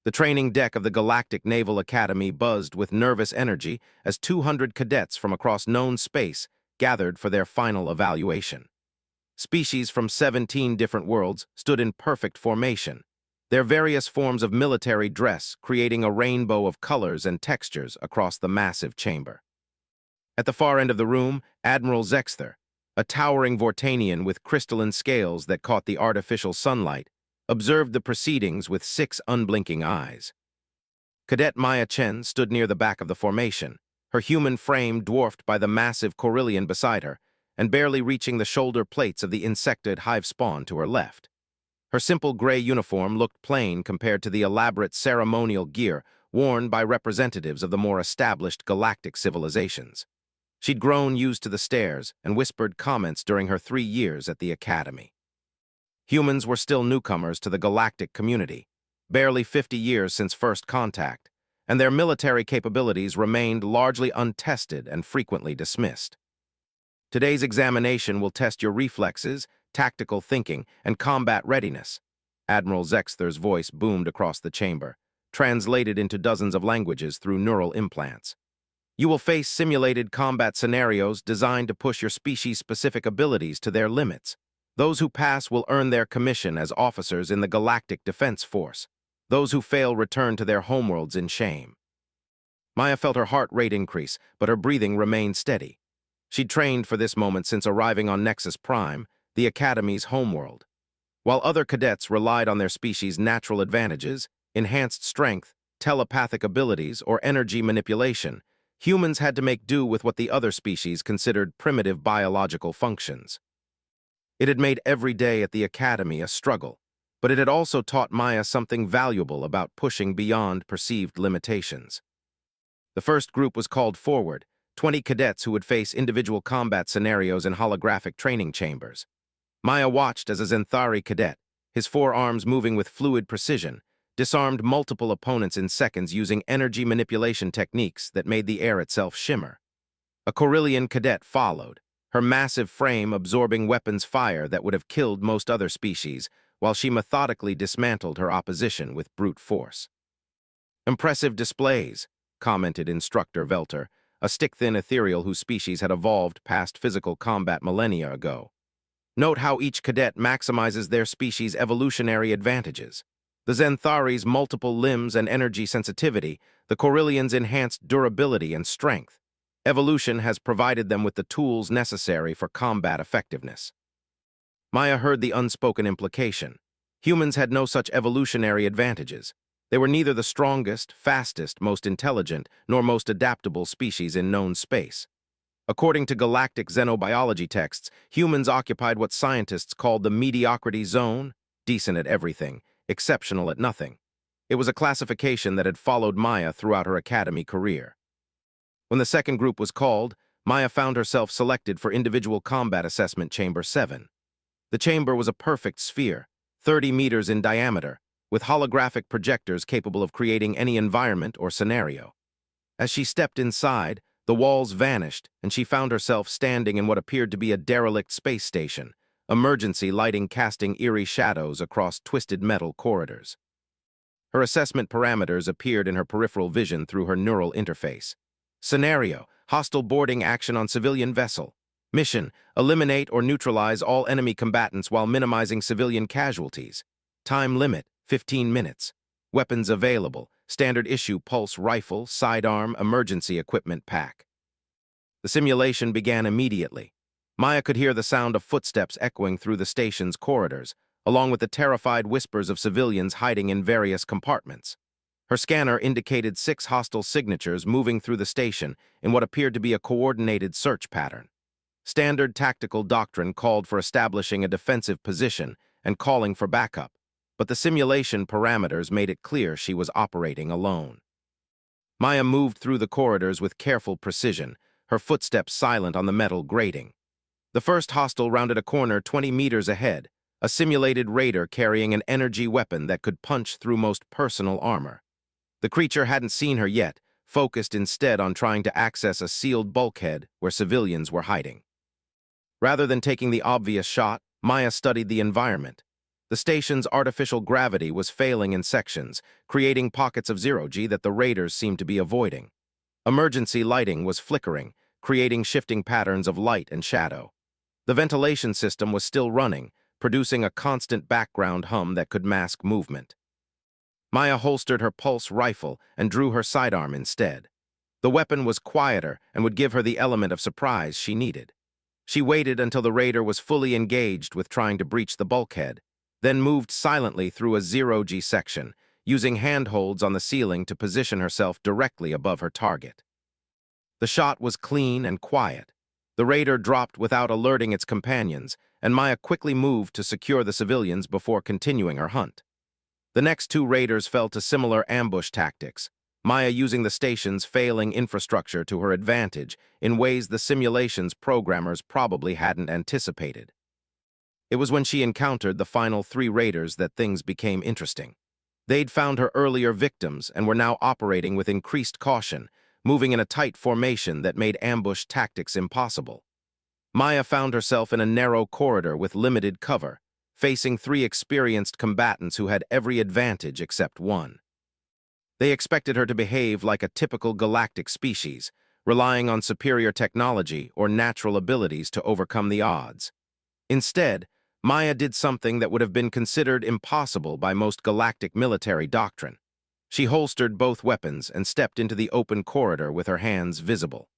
The training deck of the Galactic Naval Academy buzzed with nervous energy as 200 cadets from across known space gathered for their final evaluation. Species from 17 different worlds stood in perfect formation, their various forms of military dress creating a rainbow of colors and textures across the massive chamber. At the far end of the room, Admiral Zexther, a towering Vortanian with crystalline scales that caught the artificial sunlight, observed the proceedings with 6 unblinking eyes. Cadet Maya Chen stood near the back of the formation, her human frame dwarfed by the massive Corellian beside her, and barely reaching the shoulder plates of the insectoid hive spawn to her left. Her simple gray uniform looked plain compared to the elaborate ceremonial gear worn by representatives of the more established galactic civilizations. She'd grown used to the stares and whispered comments during her 3 years at the Academy. Humans were still newcomers to the galactic community, barely 50 years since first contact, and their military capabilities remained largely untested and frequently dismissed. Today's examination will test your reflexes, tactical thinking, and combat readiness. Admiral Zexther's voice boomed across the chamber, translated into dozens of languages through neural implants. You will face simulated combat scenarios designed to push your species-specific abilities to their limits. Those who pass will earn their commission as officers in the Galactic Defense Force. Those who fail return to their homeworlds in shame. Maya felt her heart rate increase, but her breathing remained steady. She'd trained for this moment since arriving on Nexus Prime, the Academy's homeworld. While other cadets relied on their species' natural advantages, enhanced strength, telepathic abilities, or energy manipulation, humans had to make do with what the other species considered primitive biological functions. It had made every day at the Academy a struggle, but it had also taught Maya something valuable about pushing beyond perceived limitations. The first group was called forward, 20 cadets who would face individual combat scenarios in holographic training chambers. Maya watched as a Zenthari cadet, his forearms moving with fluid precision, disarmed multiple opponents in seconds using energy manipulation techniques that made the air itself shimmer. A Corellian cadet followed, her massive frame absorbing weapons fire that would have killed most other species, while she methodically dismantled her opposition with brute force. "Impressive displays," commented Instructor Velter, a stick-thin ethereal whose species had evolved past physical combat millennia ago. "Note how each cadet maximizes their species' evolutionary advantages. The Zenthari's multiple limbs and energy sensitivity, the Corellians' enhanced durability and strength. Evolution has provided them with the tools necessary for combat effectiveness." Maya heard the unspoken implication. Humans had no such evolutionary advantages. They were neither the strongest, fastest, most intelligent, nor most adaptable species in known space. According to galactic xenobiology texts, humans occupied what scientists called the mediocrity zone, decent at everything, exceptional at nothing. It was a classification that had followed Maya throughout her academy career. When the second group was called, Maya found herself selected for Individual Combat Assessment Chamber 7. The chamber was a perfect sphere, 30 meters in diameter, with holographic projectors capable of creating any environment or scenario. As she stepped inside, the walls vanished, and she found herself standing in what appeared to be a derelict space station, emergency lighting casting eerie shadows across twisted metal corridors. Her assessment parameters appeared in her peripheral vision through her neural interface. Scenario: hostile boarding action on civilian vessel. Mission: eliminate or neutralize all enemy combatants while minimizing civilian casualties. Time limit: 15 minutes. Weapons available: standard issue pulse rifle, sidearm, emergency equipment pack. The simulation began immediately. Maya could hear the sound of footsteps echoing through the station's corridors, along with the terrified whispers of civilians hiding in various compartments. Her scanner indicated 6 hostile signatures moving through the station in what appeared to be a coordinated search pattern. Standard tactical doctrine called for establishing a defensive position and calling for backup, but the simulation parameters made it clear she was operating alone. Maya moved through the corridors with careful precision, her footsteps silent on the metal grating. The first hostile rounded a corner 20 meters ahead, a simulated raider carrying an energy weapon that could punch through most personal armor. The creature hadn't seen her yet, focused instead on trying to access a sealed bulkhead where civilians were hiding. Rather than taking the obvious shot, Maya studied the environment. The station's artificial gravity was failing in sections, creating pockets of zero-G that the raiders seemed to be avoiding. Emergency lighting was flickering, creating shifting patterns of light and shadow. The ventilation system was still running, producing a constant background hum that could mask movement. Maya holstered her pulse rifle and drew her sidearm instead. The weapon was quieter and would give her the element of surprise she needed. She waited until the raider was fully engaged with trying to breach the bulkhead, then moved silently through a zero-G section, using handholds on the ceiling to position herself directly above her target. The shot was clean and quiet. The raider dropped without alerting its companions, and Maya quickly moved to secure the civilians before continuing her hunt. The next two raiders fell to similar ambush tactics, Maya using the station's failing infrastructure to her advantage in ways the simulation's programmers probably hadn't anticipated. It was when she encountered the final three raiders that things became interesting. They'd found her earlier victims and were now operating with increased caution, moving in a tight formation that made ambush tactics impossible. Maya found herself in a narrow corridor with limited cover, facing three experienced combatants who had every advantage except one. They expected her to behave like a typical galactic species, relying on superior technology or natural abilities to overcome the odds. Instead, Maya did something that would have been considered impossible by most galactic military doctrine. She holstered both weapons and stepped into the open corridor with her hands visible.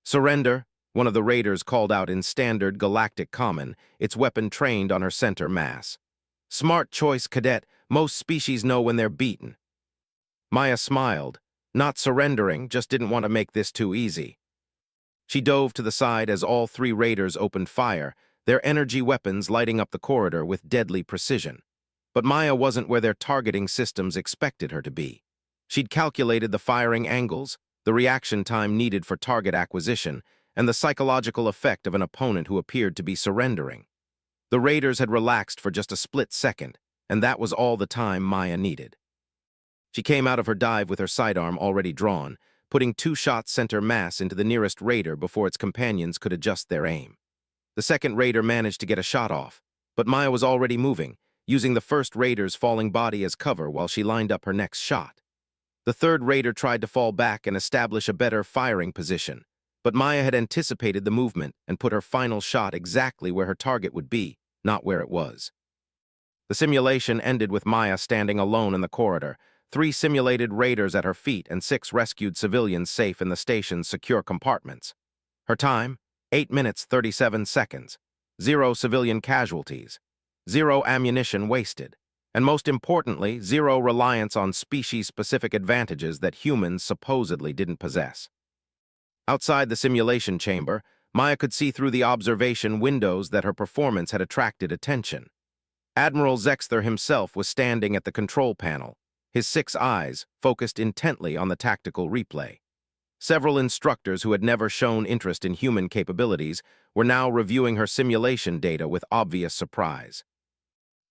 "Surrender," one of the raiders called out in standard galactic common, its weapon trained on her center mass. "Smart choice, Cadet. Most species know when they're beaten." Maya smiled. Not surrendering, just didn't want to make this too easy. She dove to the side as all three raiders opened fire, their energy weapons lighting up the corridor with deadly precision. But Maya wasn't where their targeting systems expected her to be. She'd calculated the firing angles, the reaction time needed for target acquisition, and the psychological effect of an opponent who appeared to be surrendering. The raiders had relaxed for just a split second, and that was all the time Maya needed. She came out of her dive with her sidearm already drawn, putting two shots center mass into the nearest raider before its companions could adjust their aim. The second raider managed to get a shot off, but Maya was already moving, using the first raider's falling body as cover while she lined up her next shot. The third raider tried to fall back and establish a better firing position, but Maya had anticipated the movement and put her final shot exactly where her target would be, not where it was. The simulation ended with Maya standing alone in the corridor, three simulated raiders at her feet and 6 rescued civilians safe in the station's secure compartments. Her time, 8 minutes 37 seconds, 0 civilian casualties, 0 ammunition wasted, and most importantly, 0 reliance on species-specific advantages that humans supposedly didn't possess. Outside the simulation chamber, Maya could see through the observation windows that her performance had attracted attention. Admiral Zexther himself was standing at the control panel, his 6 eyes focused intently on the tactical replay. Several instructors who had never shown interest in human capabilities were now reviewing her simulation data with obvious surprise.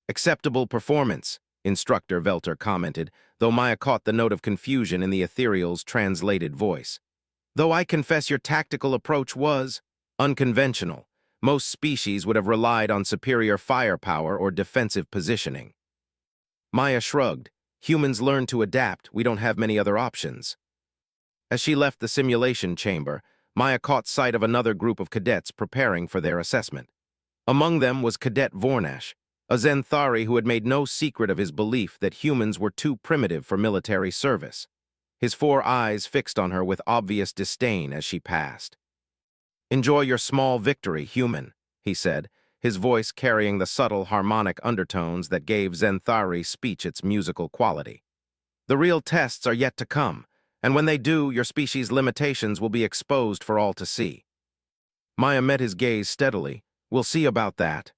"Acceptable performance," Instructor Velter commented, though Maya caught the note of confusion in the ethereal's translated voice. "Though I confess your tactical approach was unconventional. Most species would have relied on superior firepower or defensive positioning." Maya shrugged. "Humans learn to adapt. We don't have many other options." As she left the simulation chamber, Maya caught sight of another group of cadets preparing for their assessment. Among them was Cadet Vornash, a Zenthari who had made no secret of his belief that humans were too primitive for military service. His 4 eyes fixed on her with obvious disdain as she passed. "Enjoy your small victory, human," he said, his voice carrying the subtle harmonic undertones that gave Zenthari speech its musical quality. "The real tests are yet to come, and when they do, your species' limitations will be exposed for all to see." Maya met his gaze steadily. "We'll see about that."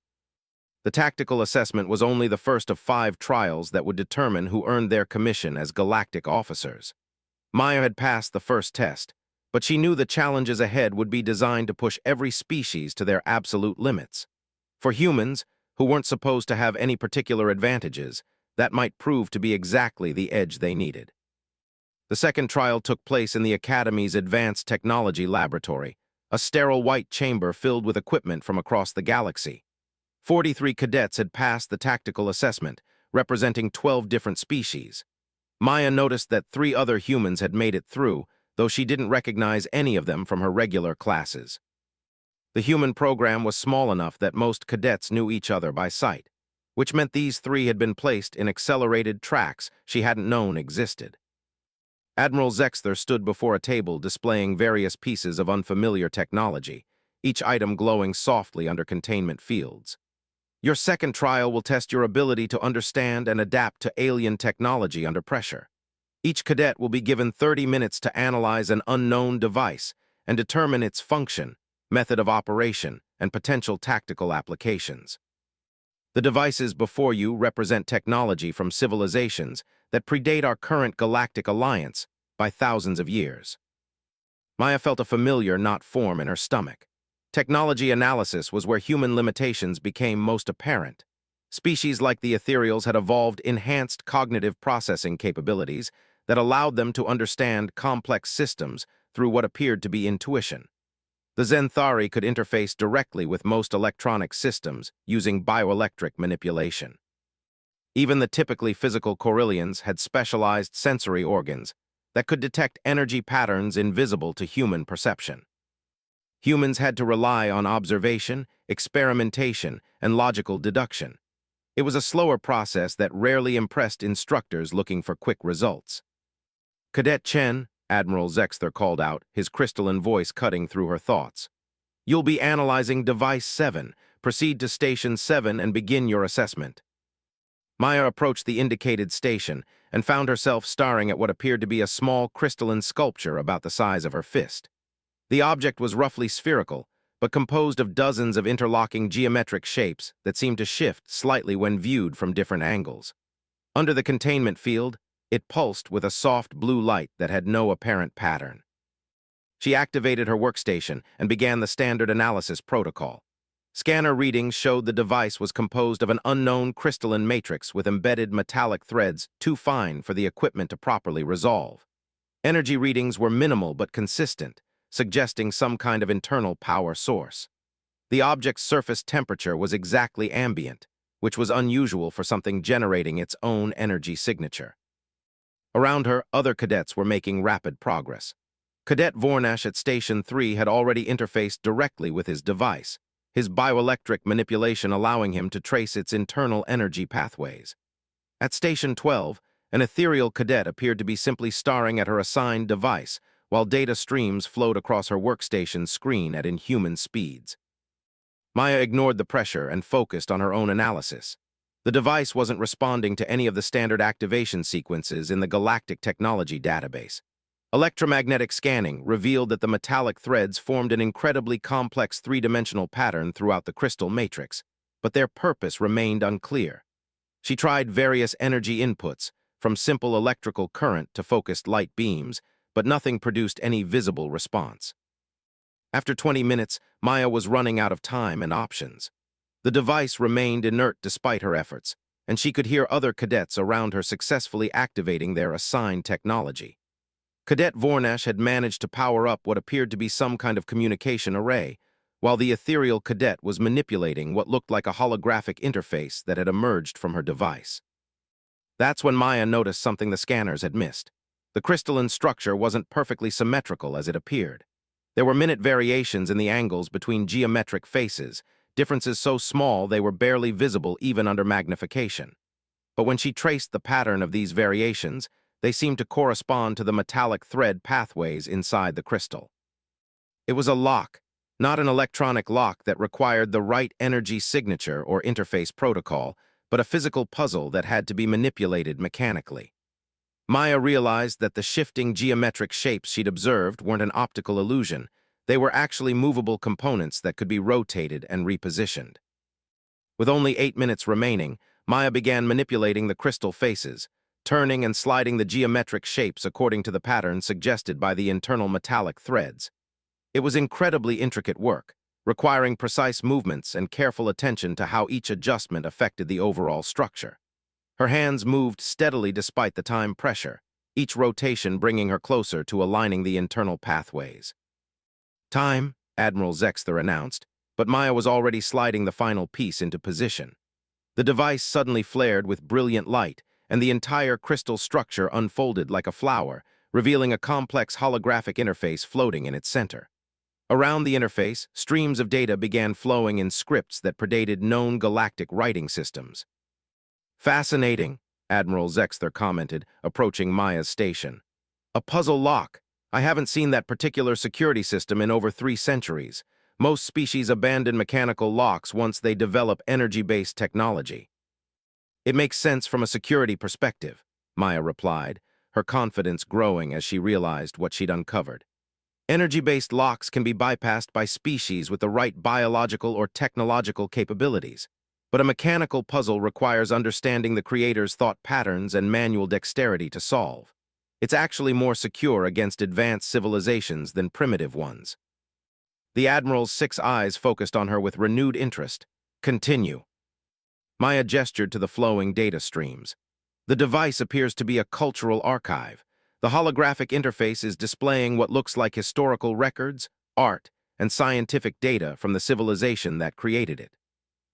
The tactical assessment was only the first of 5 trials that would determine who earned their commission as galactic officers. Maya had passed the first test, but she knew the challenges ahead would be designed to push every species to their absolute limits. For humans, who weren't supposed to have any particular advantages, that might prove to be exactly the edge they needed. The second trial took place in the Academy's Advanced Technology Laboratory, a sterile white chamber filled with equipment from across the galaxy. 43 cadets had passed the tactical assessment, representing 12 different species. Maya noticed that 3 other humans had made it through, though she didn't recognize any of them from her regular classes. The human program was small enough that most cadets knew each other by sight, which meant these 3 had been placed in accelerated tracks she hadn't known existed. Admiral Zexther stood before a table displaying various pieces of unfamiliar technology, each item glowing softly under containment fields. Your second trial will test your ability to understand and adapt to alien technology under pressure. Each cadet will be given 30 minutes to analyze an unknown device and determine its function, method of operation, and potential tactical applications. The devices before you represent technology from civilizations that predate our current galactic alliance by thousands of years. Maya felt a familiar knot form in her stomach. Technology analysis was where human limitations became most apparent. Species like the ethereals had evolved enhanced cognitive processing capabilities that allowed them to understand complex systems through what appeared to be intuition. The Zenthari could interface directly with most electronic systems using bioelectric manipulation. Even the typically physical Corellians had specialized sensory organs that could detect energy patterns invisible to human perception. Humans had to rely on observation, experimentation, and logical deduction. It was a slower process that rarely impressed instructors looking for quick results. Cadet Chen, Admiral Zexther called out, his crystalline voice cutting through her thoughts. You'll be analyzing Device 7. Proceed to Station 7 and begin your assessment. Maya approached the indicated station and found herself staring at what appeared to be a small crystalline sculpture about the size of her fist. The object was roughly spherical, but composed of dozens of interlocking geometric shapes that seemed to shift slightly when viewed from different angles. Under the containment field, it pulsed with a soft blue light that had no apparent pattern. She activated her workstation and began the standard analysis protocol. Scanner readings showed the device was composed of an unknown crystalline matrix with embedded metallic threads too fine for the equipment to properly resolve. Energy readings were minimal but consistent, suggesting some kind of internal power source. The object's surface temperature was exactly ambient, which was unusual for something generating its own energy signature. Around her, other cadets were making rapid progress. Cadet Vornash at Station 3 had already interfaced directly with his device, his bioelectric manipulation allowing him to trace its internal energy pathways. At Station 12, an ethereal cadet appeared to be simply staring at her assigned device, while data streams flowed across her workstation's screen at inhuman speeds. Maya ignored the pressure and focused on her own analysis. The device wasn't responding to any of the standard activation sequences in the Galactic Technology database. Electromagnetic scanning revealed that the metallic threads formed an incredibly complex three-dimensional pattern throughout the crystal matrix, but their purpose remained unclear. She tried various energy inputs, from simple electrical current to focused light beams, but nothing produced any visible response. After 20 minutes, Maya was running out of time and options. The device remained inert despite her efforts, and she could hear other cadets around her successfully activating their assigned technology. Cadet Vornash had managed to power up what appeared to be some kind of communication array, while the ethereal cadet was manipulating what looked like a holographic interface that had emerged from her device. That's when Maya noticed something the scanners had missed. The crystalline structure wasn't perfectly symmetrical as it appeared. There were minute variations in the angles between geometric faces, differences so small they were barely visible even under magnification. But when she traced the pattern of these variations, they seemed to correspond to the metallic thread pathways inside the crystal. It was a lock, not an electronic lock that required the right energy signature or interface protocol, but a physical puzzle that had to be manipulated mechanically. Maya realized that the shifting geometric shapes she'd observed weren't an optical illusion. They were actually movable components that could be rotated and repositioned. With only 8 minutes remaining, Maya began manipulating the crystal faces, turning and sliding the geometric shapes according to the pattern suggested by the internal metallic threads. It was incredibly intricate work, requiring precise movements and careful attention to how each adjustment affected the overall structure. Her hands moved steadily despite the time pressure, each rotation bringing her closer to aligning the internal pathways. Time, Admiral Zexther announced. but Maya was already sliding the final piece into position. The device suddenly flared with brilliant light, and the entire crystal structure unfolded like a flower, revealing a complex holographic interface floating in its center. Around the interface, streams of data began flowing in scripts that predated known galactic writing systems. "Fascinating," Admiral Zexther commented, approaching Maya's station. "A puzzle lock. I haven't seen that particular security system in over 3 centuries. Most species abandon mechanical locks once they develop energy-based technology." "It makes sense from a security perspective," Maya replied, her confidence growing as she realized what she'd uncovered. Energy-based locks can be bypassed by species with the right biological or technological capabilities, but a mechanical puzzle requires understanding the creator's thought patterns and manual dexterity to solve. It's actually more secure against advanced civilizations than primitive ones. The Admiral's 6 eyes focused on her with renewed interest. "Continue." Maya gestured to the flowing data streams. "The device appears to be a cultural archive. The holographic interface is displaying what looks like historical records, art, and scientific data from the civilization that created it.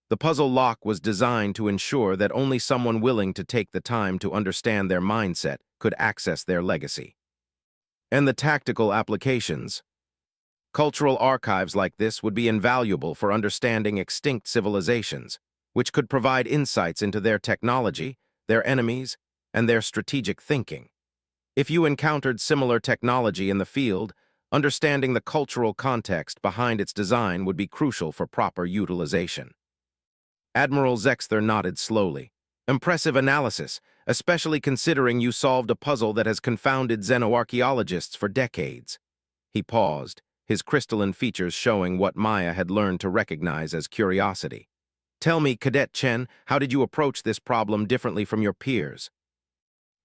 The puzzle lock was designed to ensure that only someone willing to take the time to understand their mindset could access their legacy." "And the tactical applications?" "Cultural archives like this would be invaluable for understanding extinct civilizations, which could provide insights into their technology, their enemies, and their strategic thinking. If you encountered similar technology in the field, understanding the cultural context behind its design would be crucial for proper utilization." Admiral Zexther nodded slowly. "Impressive analysis, especially considering you solved a puzzle that has confounded xenoarchaeologists for decades." He paused, his crystalline features showing what Maya had learned to recognize as curiosity. "Tell me, Cadet Chen, how did you approach this problem differently from your peers?"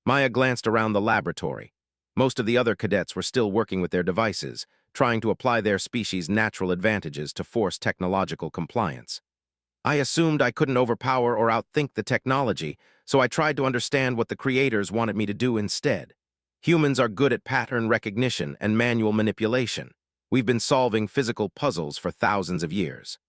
Maya glanced around the laboratory. Most of the other cadets were still working with their devices, trying to apply their species' natural advantages to force technological compliance. "I assumed I couldn't overpower or outthink the technology, so I tried to understand what the creators wanted me to do instead. Humans are good at pattern recognition and manual manipulation. We've been solving physical puzzles for thousands of years."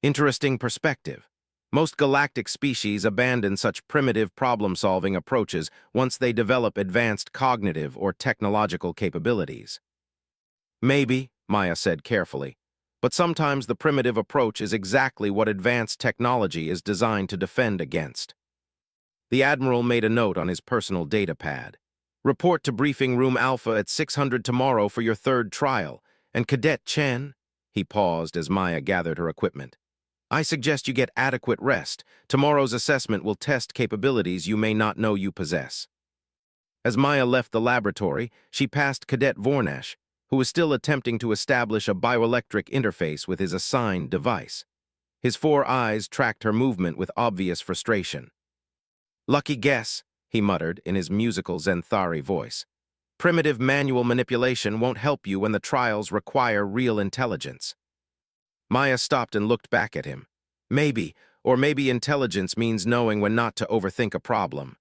"Interesting perspective. Most galactic species abandon such primitive problem-solving approaches once they develop advanced cognitive or technological capabilities." "Maybe," Maya said carefully, "but sometimes the primitive approach is exactly what advanced technology is designed to defend against." The Admiral made a note on his personal data pad. "Report to Briefing Room Alpha at 600 tomorrow for your 3rd trial, and Cadet Chen," he paused as Maya gathered her equipment, "I suggest you get adequate rest. Tomorrow's assessment will test capabilities you may not know you possess." As Maya left the laboratory, she passed Cadet Vornash, who was still attempting to establish a bioelectric interface with his assigned device. His 4 eyes tracked her movement with obvious frustration. "Lucky guess," he muttered in his musical Zenthari voice. "Primitive manual manipulation won't help you when the trials require real intelligence." Maya stopped and looked back at him. Maybe intelligence means knowing when not to overthink a problem.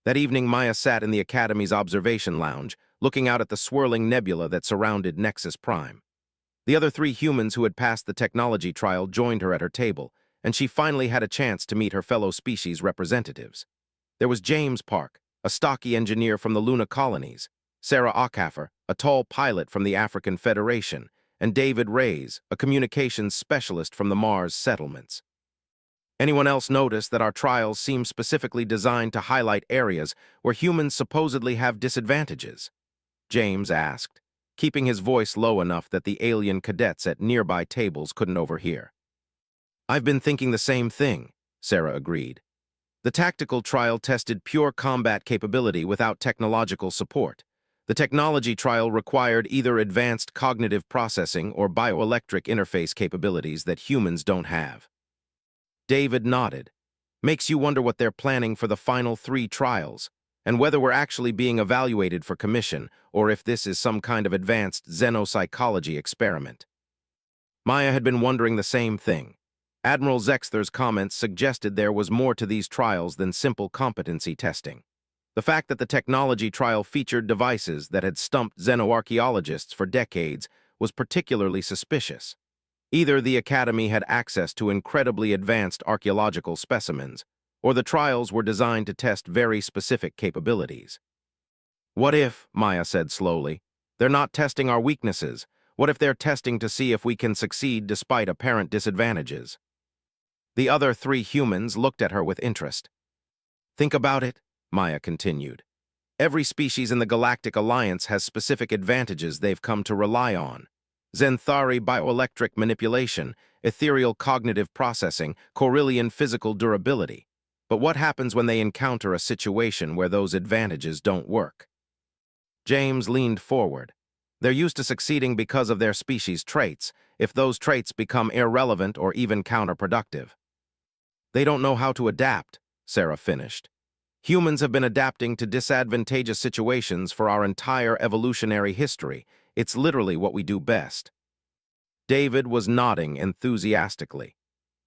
That evening, Maya sat in the Academy's observation lounge, looking out at the swirling nebula that surrounded Nexus Prime. The other 3 humans who had passed the technology trial joined her at her table, and she finally had a chance to meet her fellow species representatives. There was James Park, a stocky engineer from the Luna colonies, Sarah Ockhaffer, a tall pilot from the African Federation, and David Reyes, a communications specialist from the Mars settlements. "Anyone else notice that our trials seem specifically designed to highlight areas where humans supposedly have disadvantages?" James asked, keeping his voice low enough that the alien cadets at nearby tables couldn't overhear. "I've been thinking the same thing," Sarah agreed. "The tactical trial tested pure combat capability without technological support. The technology trial required either advanced cognitive processing or bioelectric interface capabilities that humans don't have." David nodded. "Makes you wonder what they're planning for the final 3 trials, and whether we're actually being evaluated for commission, or if this is some kind of advanced xenopsychology experiment." Maya had been wondering the same thing. Admiral Zexther's comments suggested there was more to these trials than simple competency testing. The fact that the technology trial featured devices that had stumped xenoarchaeologists for decades was particularly suspicious. Either the Academy had access to incredibly advanced archaeological specimens, or the trials were designed to test very specific capabilities. What if, Maya said slowly, they're not testing our weaknesses? What if they're testing to see if we can succeed despite apparent disadvantages? The other three humans looked at her with interest. Think about it, Maya continued. Every species in the Galactic Alliance has specific advantages they've come to rely on. Zenthari bioelectric manipulation, ethereal cognitive processing, Corellian physical durability. But what happens when they encounter a situation where those advantages don't work? James leaned forward. They're used to succeeding because of their species' traits, if those traits become irrelevant or even counterproductive. They don't know how to adapt, Sarah finished. Humans have been adapting to disadvantageous situations for our entire evolutionary history. It's literally what we do best. David was nodding enthusiastically.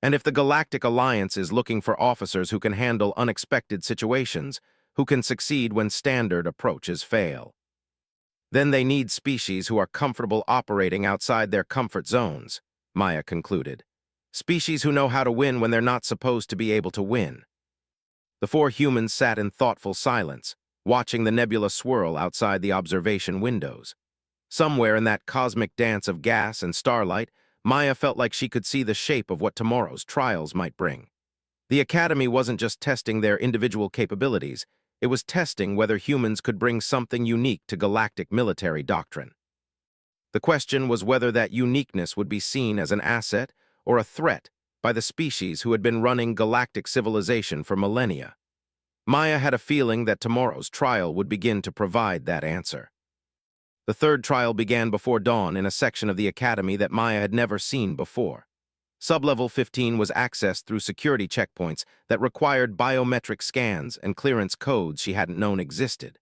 And if the Galactic Alliance is looking for officers who can handle unexpected situations, who can succeed when standard approaches fail, then they need species who are comfortable operating outside their comfort zones, Maya concluded. Species who know how to win when they're not supposed to be able to win. The four humans sat in thoughtful silence, watching the nebula swirl outside the observation windows. Somewhere in that cosmic dance of gas and starlight, Maya felt like she could see the shape of what tomorrow's trials might bring. The Academy wasn't just testing their individual capabilities, it was testing whether humans could bring something unique to galactic military doctrine. The question was whether that uniqueness would be seen as an asset or a threat by the species who had been running galactic civilization for millennia. Maya had a feeling that tomorrow's trial would begin to provide that answer. The third trial began before dawn in a section of the Academy that Maya had never seen before. Sublevel 15 was accessed through security checkpoints that required biometric scans and clearance codes she hadn't known existed.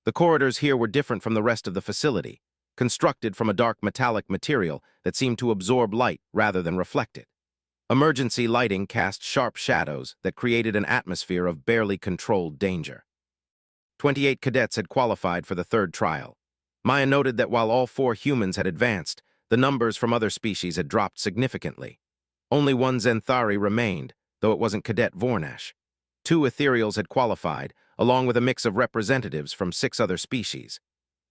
The corridors here were different from the rest of the facility, constructed from a dark metallic material that seemed to absorb light rather than reflect it. Emergency lighting cast sharp shadows that created an atmosphere of barely controlled danger. 28 cadets had qualified for the third trial. Maya noted that while all four humans had advanced, the numbers from other species had dropped significantly. Only one Zenthari remained, though it wasn't Cadet Vornash. 2 ethereals had qualified, along with a mix of representatives from 6 other species.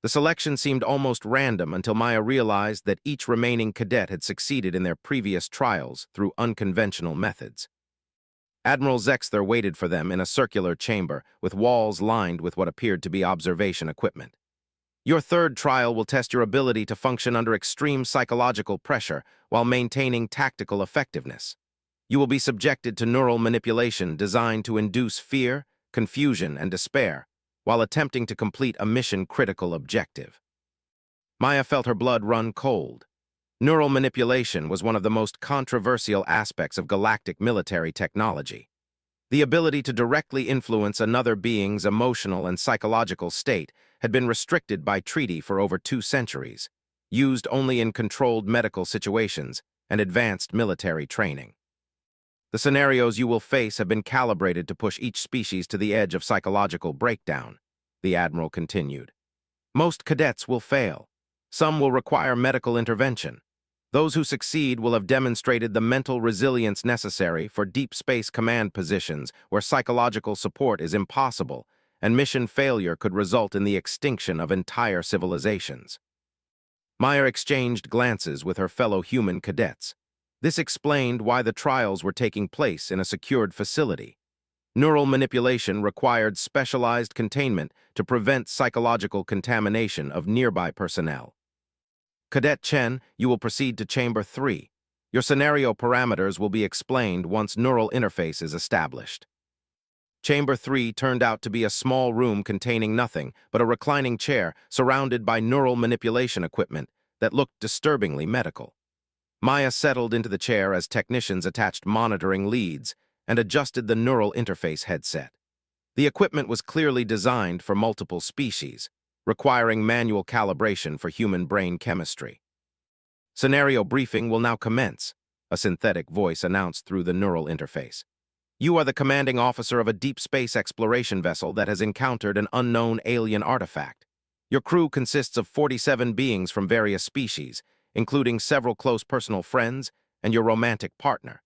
The selection seemed almost random until Maya realized that each remaining cadet had succeeded in their previous trials through unconventional methods. Admiral Zexther waited for them in a circular chamber with walls lined with what appeared to be observation equipment. Your third trial will test your ability to function under extreme psychological pressure while maintaining tactical effectiveness. You will be subjected to neural manipulation designed to induce fear, confusion, and despair, while attempting to complete a mission-critical objective. Maya felt her blood run cold. Neural manipulation was one of the most controversial aspects of galactic military technology. The ability to directly influence another being's emotional and psychological state had been restricted by treaty for over 2 centuries, used only in controlled medical situations and advanced military training. The scenarios you will face have been calibrated to push each species to the edge of psychological breakdown, the Admiral continued. Most cadets will fail. Some will require medical intervention. Those who succeed will have demonstrated the mental resilience necessary for deep space command positions where psychological support is impossible, and mission failure could result in the extinction of entire civilizations. Maya exchanged glances with her fellow human cadets. This explained why the trials were taking place in a secured facility. Neural manipulation required specialized containment to prevent psychological contamination of nearby personnel. Cadet Chen, you will proceed to Chamber 3. Your scenario parameters will be explained once neural interface is established. Chamber 3 turned out to be a small room containing nothing but a reclining chair surrounded by neural manipulation equipment that looked disturbingly medical. Maya settled into the chair as technicians attached monitoring leads and adjusted the neural interface headset. The equipment was clearly designed for multiple species, requiring manual calibration for human brain chemistry. Scenario briefing will now commence, a synthetic voice announced through the neural interface. You are the commanding officer of a deep space exploration vessel that has encountered an unknown alien artifact. Your crew consists of 47 beings from various species, including several close personal friends and your romantic partner.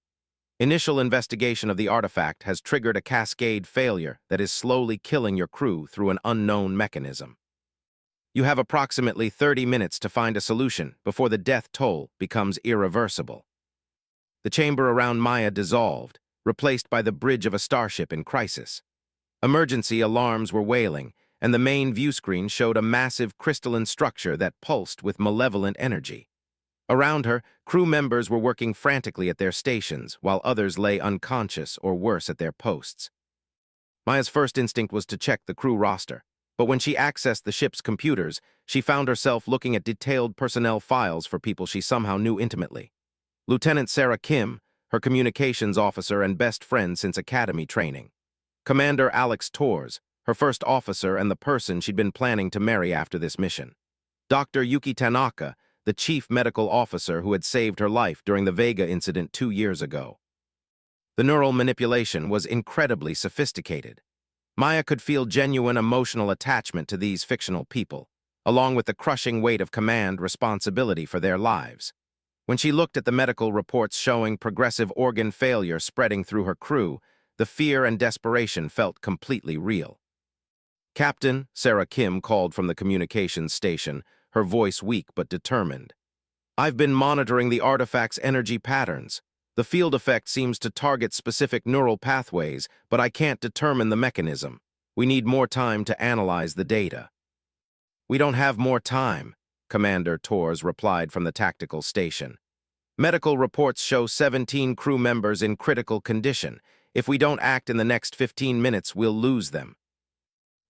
Initial investigation of the artifact has triggered a cascade failure that is slowly killing your crew through an unknown mechanism. You have approximately 30 minutes to find a solution before the death toll becomes irreversible. The chamber around Maya dissolved, replaced by the bridge of a starship in crisis. Emergency alarms were wailing, and the main view screen showed a massive crystalline structure that pulsed with malevolent energy. Around her, crew members were working frantically at their stations, while others lay unconscious or worse at their posts. Maya's first instinct was to check the crew roster, but when she accessed the ship's computers, she found herself looking at detailed personnel files for people she somehow knew intimately. Lieutenant Sarah Kim, her communications officer and best friend since academy training. Commander Alex Torres, her first officer and the person she'd been planning to marry after this mission. Dr. Yuki Tanaka, the chief medical officer who had saved her life during the Vega incident 2 years ago. The neural manipulation was incredibly sophisticated. Maya could feel genuine emotional attachment to these fictional people, along with the crushing weight of command responsibility for their lives. When she looked at the medical reports showing progressive organ failure spreading through her crew, the fear and desperation felt completely real. "Captain," Sarah Kim called from the communications station, her voice weak but determined. "I've been monitoring the artifact's energy patterns. The field effect seems to target specific neural pathways, but I can't determine the mechanism. We need more time to analyze the data." "We don't have more time," Commander Torres replied from the tactical station. "Medical reports show 17 crew members in critical condition. If we don't act in the next 15 minutes, we'll lose them."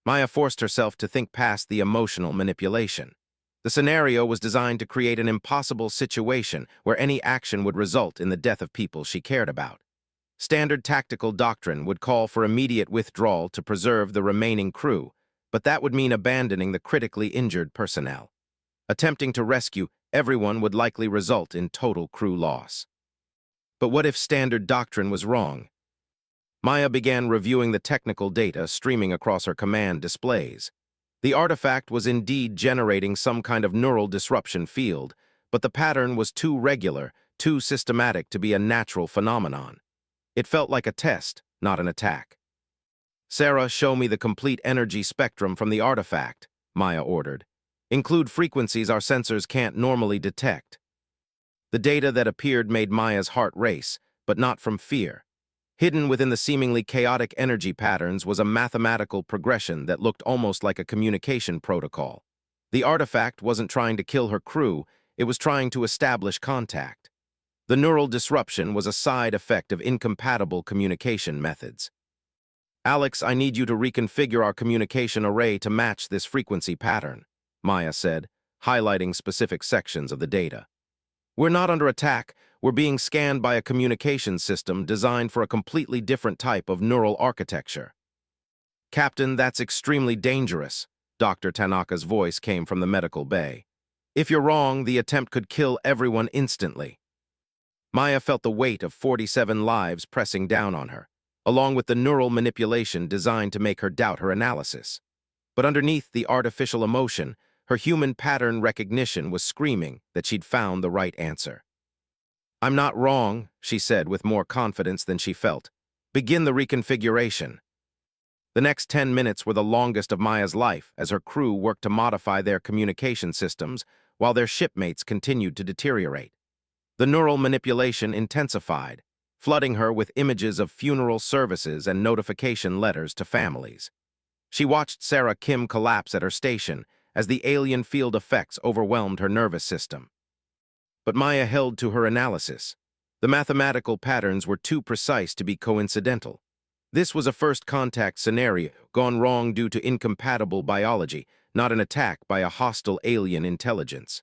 Maya forced herself to think past the emotional manipulation. The scenario was designed to create an impossible situation where any action would result in the death of people she cared about. Standard tactical doctrine would call for immediate withdrawal to preserve the remaining crew, but that would mean abandoning the critically injured personnel. Attempting to rescue everyone would likely result in total crew loss. But what if standard doctrine was wrong? Maya began reviewing the technical data streaming across her command displays. The artifact was indeed generating some kind of neural disruption field, but the pattern was too regular, too systematic to be a natural phenomenon. It felt like a test, not an attack. "Sarah, show me the complete energy spectrum from the artifact," Maya ordered. "Include frequencies our sensors can't normally detect." The data that appeared made Maya's heart race, but not from fear. Hidden within the seemingly chaotic energy patterns was a mathematical progression that looked almost like a communication protocol. The artifact wasn't trying to kill her crew, it was trying to establish contact. The neural disruption was a side effect of incompatible communication methods. "Alex, I need you to reconfigure our communication array to match this frequency pattern," Maya said, highlighting specific sections of the data. "We're not under attack. We're being scanned by a communications system designed for a completely different type of neural architecture." "Captain, that's extremely dangerous," Dr. Tanaka's voice came from the medical bay. "If you're wrong, the attempt could kill everyone instantly." Maya felt the weight of 47 lives pressing down on her, along with the neural manipulation designed to make her doubt her analysis. But underneath the artificial emotion, her human pattern recognition was screaming that she'd found the right answer. "I'm not wrong," she said with more confidence than she felt. "Begin the reconfiguration." The next 10 minutes were the longest of Maya's life as her crew worked to modify their communication systems while their shipmates continued to deteriorate. The neural manipulation intensified, flooding her with images of funeral services and notification letters to families. She watched Sarah Kim collapse at her station as the alien field effects overwhelmed her nervous system. But Maya held to her analysis. The mathematical patterns were too precise to be coincidental. This was a first contact scenario gone wrong due to incompatible biology, not an attack by a hostile alien intelligence.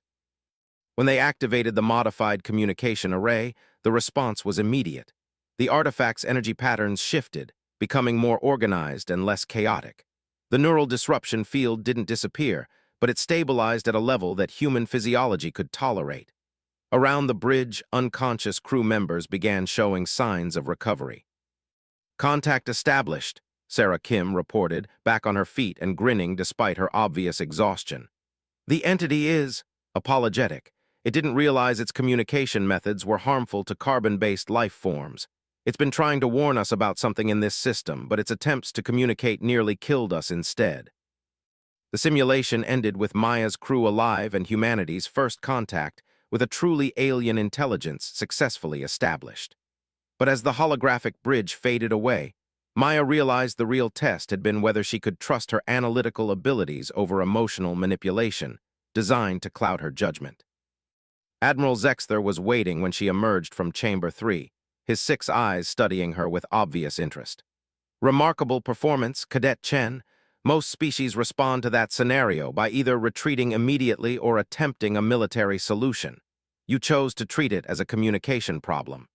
When they activated the modified communication array, the response was immediate. The artifact's energy patterns shifted, becoming more organized and less chaotic. The neural disruption field didn't disappear, but it stabilized at a level that human physiology could tolerate. Around the bridge, unconscious crew members began showing signs of recovery. "Contact established," Sarah Kim reported, back on her feet and grinning despite her obvious exhaustion. "The entity is apologetic. It didn't realize its communication methods were harmful to carbon-based life forms. It's been trying to warn us about something in this system, but its attempts to communicate nearly killed us instead. The simulation ended with Maya's crew alive and humanity's first contact with a truly alien intelligence successfully established. But as the holographic bridge faded away, Maya realized the real test had been whether she could trust her analytical abilities over emotional manipulation, designed to cloud her judgment. Admiral Zexther was waiting when she emerged from Chamber 3, his 6 eyes studying her with obvious interest. Remarkable performance, Cadet Chen. Most species respond to that scenario by either retreating immediately or attempting a military solution. You chose to treat it as a communication problem.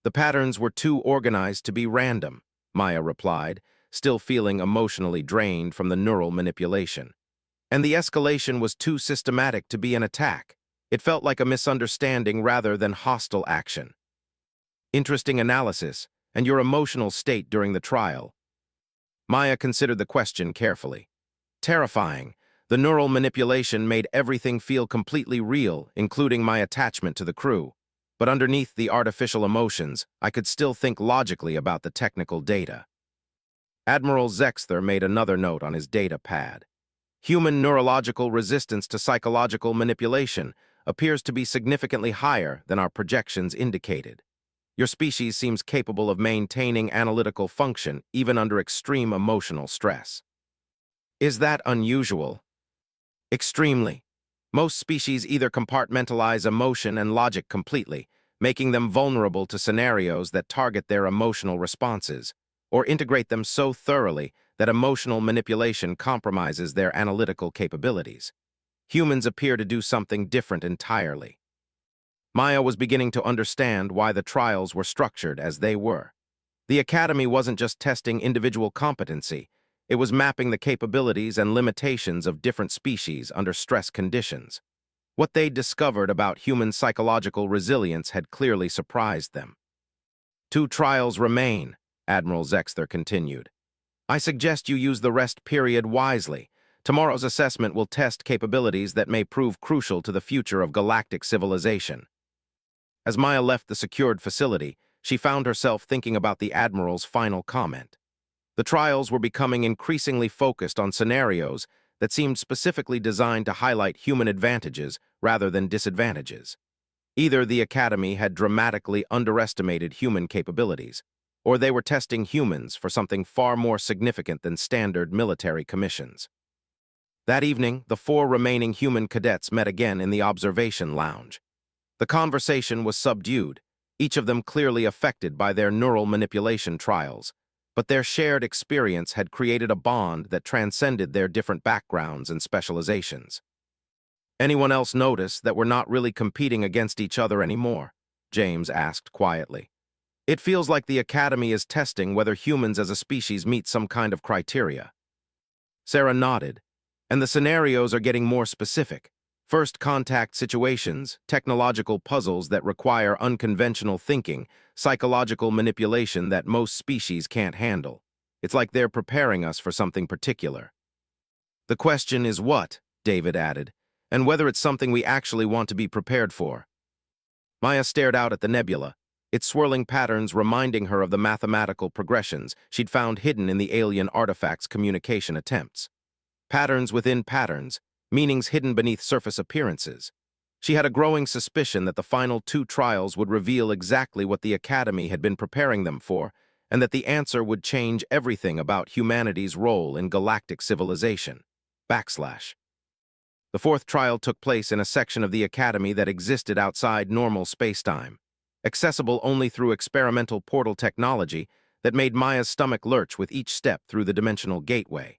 The patterns were too organized to be random, Maya replied, still feeling emotionally drained from the neural manipulation. And the escalation was too systematic to be an attack. It felt like a misunderstanding rather than hostile action. Interesting analysis, and your emotional state during the trial. Maya considered the question carefully. Terrifying, the neural manipulation made everything feel completely real, including my attachment to the crew. But underneath the artificial emotions, I could still think logically about the technical data. Admiral Zexther made another note on his data pad. Human neurological resistance to psychological manipulation appears to be significantly higher than our projections indicated. Your species seems capable of maintaining analytical function even under extreme emotional stress. Is that unusual? Extremely. Most species either compartmentalize emotion and logic completely, making them vulnerable to scenarios that target their emotional responses, or integrate them so thoroughly that emotional manipulation compromises their analytical capabilities. Humans appear to do something different entirely. Maya was beginning to understand why the trials were structured as they were. The Academy wasn't just testing individual competency, it was mapping the capabilities and limitations of different species under stress conditions. What they discovered about human psychological resilience had clearly surprised them. 2 trials remain, Admiral Zexther continued. I suggest you use the rest period wisely. Tomorrow's assessment will test capabilities that may prove crucial to the future of galactic civilization. As Maya left the secured facility, she found herself thinking about the Admiral's final comment. The trials were becoming increasingly focused on scenarios that seemed specifically designed to highlight human advantages rather than disadvantages. Either the Academy had dramatically underestimated human capabilities, or they were testing humans for something far more significant than standard military commissions. That evening, the 4 remaining human cadets met again in the observation lounge. The conversation was subdued, each of them clearly affected by their neural manipulation trials, but their shared experience had created a bond that transcended their different backgrounds and specializations. Anyone else notice that we're not really competing against each other anymore? James asked quietly. It feels like the Academy is testing whether humans as a species meet some kind of criteria. Sarah nodded, and the scenarios are getting more specific. First contact situations, technological puzzles that require unconventional thinking, psychological manipulation that most species can't handle. It's like they're preparing us for something particular. The question is what, David added, and whether it's something we actually want to be prepared for. Maya stared out at the nebula, its swirling patterns reminding her of the mathematical progressions she'd found hidden in the alien artifact's communication attempts. Patterns within patterns, meanings hidden beneath surface appearances. She had a growing suspicion that the final 2 trials would reveal exactly what the Academy had been preparing them for, and that the answer would change everything about humanity's role in galactic civilization. /. The 4th trial took place in a section of the Academy that existed outside normal spacetime, accessible only through experimental portal technology that made Maya's stomach lurch with each step through the dimensional gateway.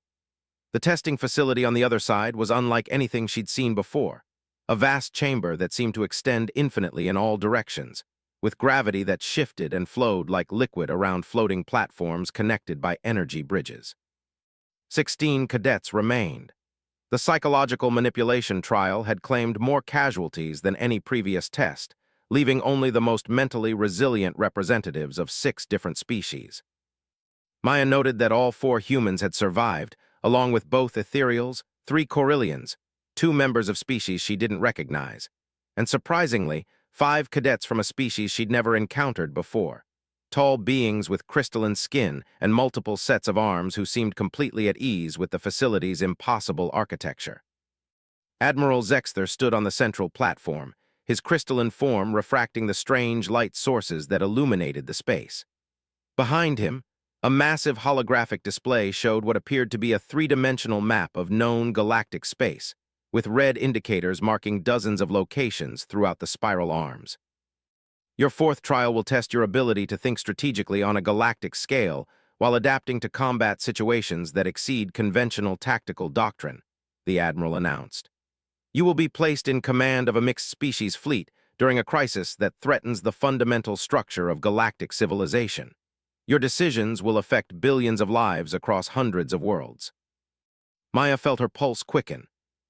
The testing facility on the other side was unlike anything she'd seen before, a vast chamber that seemed to extend infinitely in all directions, with gravity that shifted and flowed like liquid around floating platforms connected by energy bridges. 16 cadets remained. The psychological manipulation trial had claimed more casualties than any previous test, leaving only the most mentally resilient representatives of 6 different species. Maya noted that all 4 humans had survived, along with both ethereals, 3 Corellians, 2 members of species she didn't recognize. and surprisingly, 5 cadets from a species she'd never encountered before. Tall beings with crystalline skin and multiple sets of arms who seemed completely at ease with the facility's impossible architecture. Admiral Zexther stood on the central platform, his crystalline form refracting the strange light sources that illuminated the space. Behind him, a massive holographic display showed what appeared to be a three-dimensional map of known galactic space, with red indicators marking dozens of locations throughout the spiral arms. Your 4th trial will test your ability to think strategically on a galactic scale while adapting to combat situations that exceed conventional tactical doctrine, the Admiral announced. You will be placed in command of a mixed-species fleet during a crisis that threatens the fundamental structure of galactic civilization. Your decisions will affect billions of lives across hundreds of worlds. Maya felt her pulse quicken.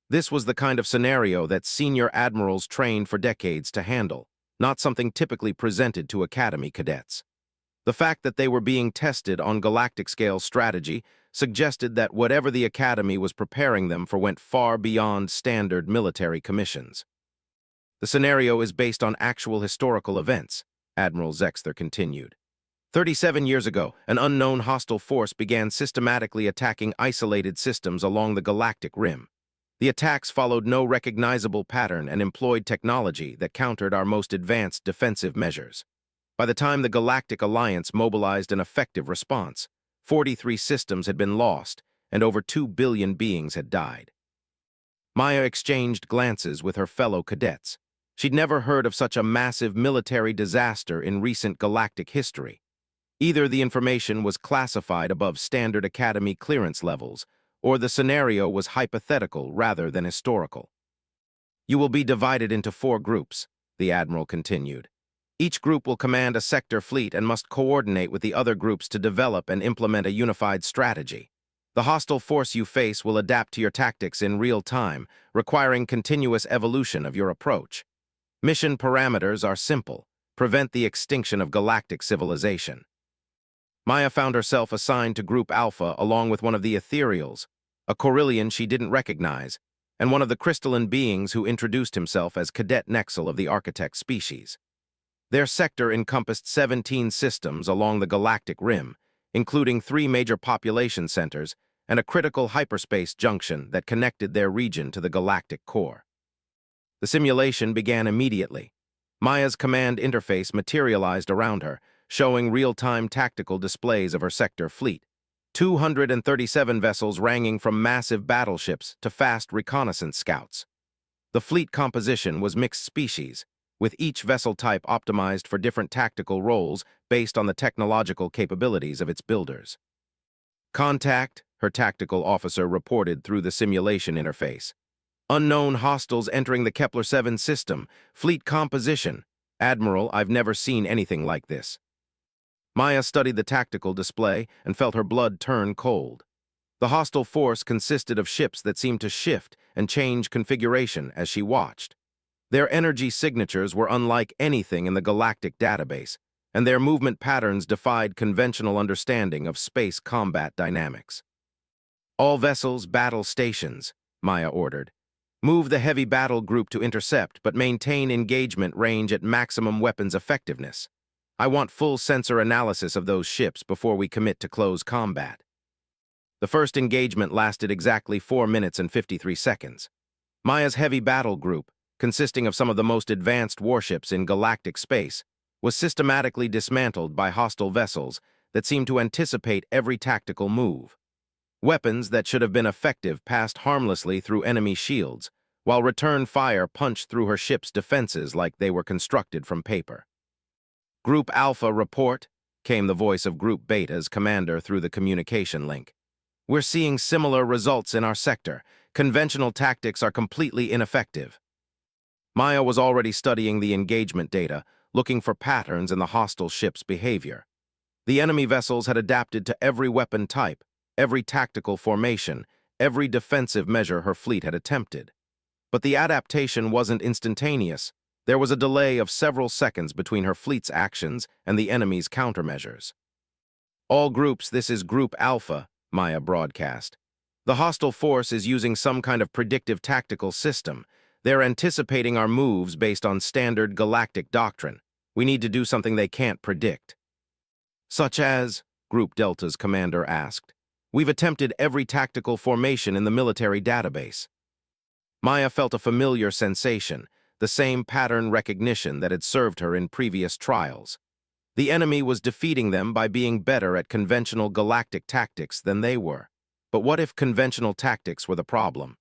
This was the kind of scenario that senior admirals trained for decades to handle, not something typically presented to Academy cadets. The fact that they were being tested on galactic-scale strategy suggested that whatever the Academy was preparing them for went far beyond standard military commissions. The scenario is based on actual historical events, Admiral Zexther continued. 37 years ago, an unknown hostile force began systematically attacking isolated systems along the galactic rim. The attacks followed no recognizable pattern and employed technology that countered our most advanced defensive measures. By the time the Galactic Alliance mobilized an effective response, 43 systems had been lost, and over 2 billion beings had died. Maya exchanged glances with her fellow cadets. She'd never heard of such a massive military disaster in recent galactic history. Either the information was classified above standard Academy clearance levels, or the scenario was hypothetical rather than historical. You will be divided into 4 groups, the Admiral continued. Each group will command a sector fleet and must coordinate with the other groups to develop and implement a unified strategy. The hostile force you face will adapt to your tactics in real time, requiring continuous evolution of your approach. Mission parameters are simple: prevent the extinction of galactic civilization. Maya found herself assigned to Group Alpha along with one of the Ethereals, a Corellian she didn't recognize, and one of the crystalline beings who introduced himself as Cadet Nexel of the Architect species. Their sector encompassed 17 systems along the galactic rim, including 3 major population centers and a critical hyperspace junction that connected their region to the galactic core. The simulation began immediately. Maya's command interface materialized around her, showing real-time tactical displays of her sector fleet. 237 vessels ranging from massive battleships to fast reconnaissance scouts. The fleet composition was mixed species, with each vessel type optimized for different tactical roles based on the technological capabilities of its builders. Contact, her tactical officer reported through the simulation interface. Unknown hostiles entering the Kepler-7 system. Fleet composition. Admiral, I've never seen anything like this. Maya studied the tactical display and felt her blood turn cold. The hostile force consisted of ships that seemed to shift and change configuration as she watched. Their energy signatures were unlike anything in the galactic database, and their movement patterns defied conventional understanding of space combat dynamics. All vessels, battle stations, Maya ordered. Move the heavy battle group to intercept, but maintain engagement range at maximum weapons effectiveness. I want full sensor analysis of those ships before we commit to close combat. The first engagement lasted exactly 4 minutes and 53 seconds. Maya's heavy battle group, consisting of some of the most advanced warships in galactic space, was systematically dismantled by hostile vessels that seemed to anticipate every tactical move. Weapons that should have been effective passed harmlessly through enemy shields, while return fire punched through her ship's defenses like they were constructed from paper. Group Alpha report, came the voice of Group Beta's commander through the communication link. We're seeing similar results in our sector. Conventional tactics are completely ineffective. Maya was already studying the engagement data, looking for patterns in the hostile ship's behavior. The enemy vessels had adapted to every weapon type, every tactical formation, every defensive measure her fleet had attempted. But the adaptation wasn't instantaneous. There was a delay of several seconds between her fleet's actions and the enemy's countermeasures. All groups, this is Group Alpha, Maya broadcast. The hostile force is using some kind of predictive tactical system. They're anticipating our moves based on standard galactic doctrine. We need to do something they can't predict. Such as, Group Delta's commander asked. We've attempted every tactical formation in the military database. Maya felt a familiar sensation, the same pattern recognition that had served her in previous trials. The enemy was defeating them by being better at conventional galactic tactics than they were. But what if conventional tactics were the problem?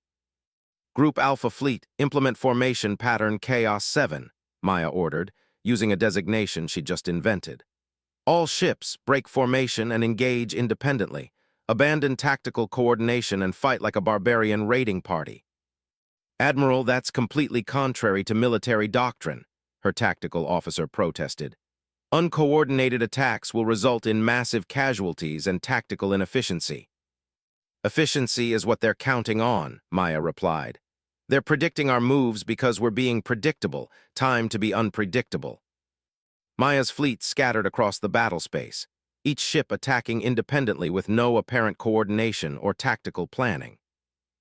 Group Alpha Fleet, implement formation pattern Chaos 7, Maya ordered, using a designation she'd just invented. All ships break formation and engage independently, abandon tactical coordination and fight like a barbarian raiding party. Admiral, that's completely contrary to military doctrine, her tactical officer protested. Uncoordinated attacks will result in massive casualties and tactical inefficiency. Efficiency is what they're counting on, Maya replied. They're predicting our moves because we're being predictable, time to be unpredictable. Maya's fleet scattered across the battle space, each ship attacking independently with no apparent coordination or tactical planning.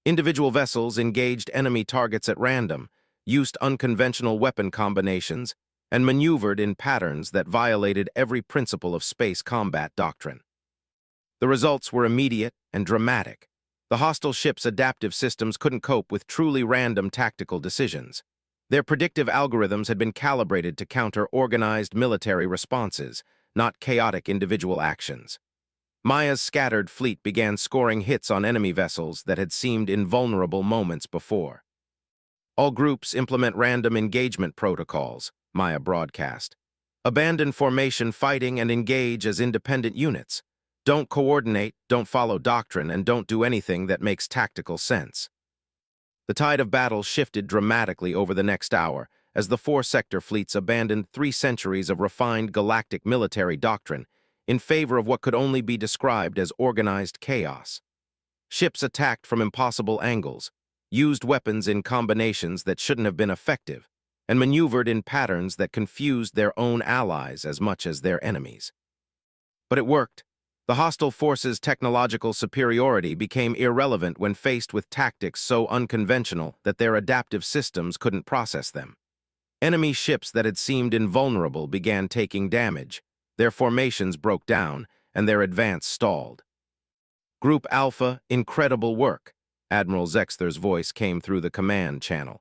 Individual vessels engaged enemy targets at random, used unconventional weapon combinations, and maneuvered in patterns that violated every principle of space combat doctrine. The results were immediate and dramatic. The hostile ship's adaptive systems couldn't cope with truly random tactical decisions. Their predictive algorithms had been calibrated to counter organized military responses, not chaotic individual actions. Maya's scattered fleet began scoring hits on enemy vessels that had seemed invulnerable moments before. All groups implement random engagement protocols, Maya broadcast. Abandon formation fighting and engage as independent units. Don't coordinate, don't follow doctrine, and don't do anything that makes tactical sense. The tide of battle shifted dramatically over the next hour as the four-sector fleets abandoned 3 centuries of refined galactic military doctrine in favor of what could only be described as organized chaos. Ships attacked from impossible angles, used weapons in combinations that shouldn't have been effective, and maneuvered in patterns that confused their own allies as much as their enemies. But it worked. The hostile forces' technological superiority became irrelevant when faced with tactics so unconventional that their adaptive systems couldn't process them. Enemy ships that had seemed invulnerable began taking damage, their formations broke down, and their advance stalled. Group Alpha, incredible work, Admiral Zexther's voice came through the command channel.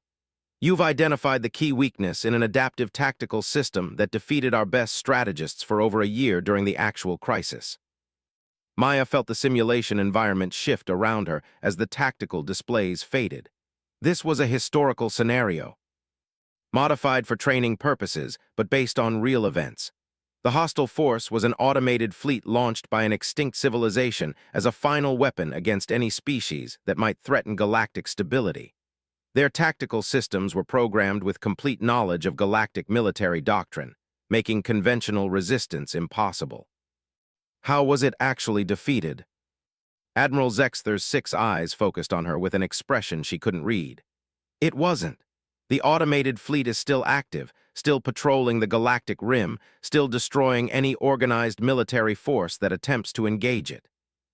You've identified the key weakness in an adaptive tactical system that defeated our best strategists for over a year during the actual crisis. Maya felt the simulation environment shift around her as the tactical displays faded. This was a historical scenario, modified for training purposes, but based on real events. The hostile force was an automated fleet launched by an extinct civilization as a final weapon against any species that might threaten galactic stability. Their tactical systems were programmed with complete knowledge of galactic military doctrine, making conventional resistance impossible. How was it actually defeated? Admiral Zexther's 6 eyes focused on her with an expression she couldn't read. It wasn't. The automated fleet is still active, still patrolling the galactic rim, still destroying any organized military force that attempts to engage it.